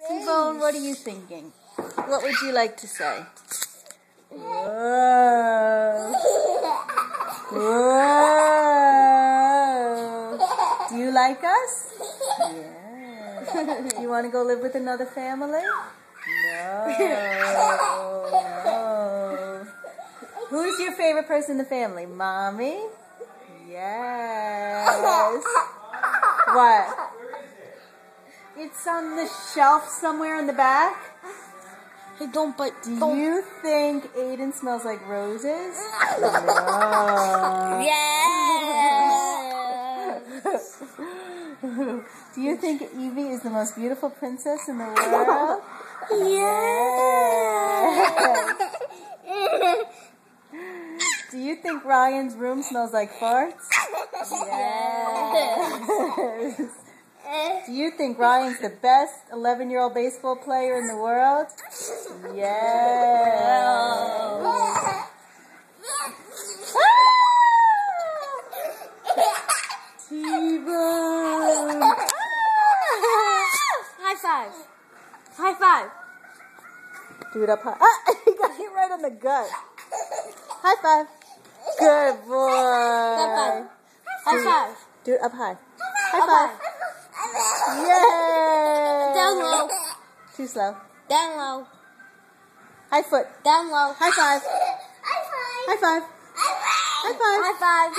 T-Bone, what are you thinking? What would you like to say? Whoa. Whoa. Do you like us? Yeah. You want to go live with another family? No. No. Who's your favorite person in the family? Mommy? Yes. What? It's on the shelf somewhere in the back. Hey, don't bite. Do you think Aiden smells like roses? No. Yeah. Do you think Evie is the most beautiful princess in the world? Yeah. Do you think Ryan's room smells like farts? Yes. Do you think Ryan's the best 11-year-old baseball player in the world? Yes. T-Bone. High five. High five. Do it up high. Ah, he got hit right on the gut. High five. Good boy. High five. High five. Do it up high. High five. Yay! Down low. Too slow. Down low. High foot. Down low. High five. High five. High five. High five.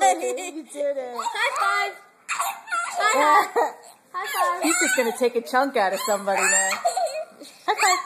Yay! You did it. High five. High five. High five. He's just going to take a chunk out of somebody now. High five.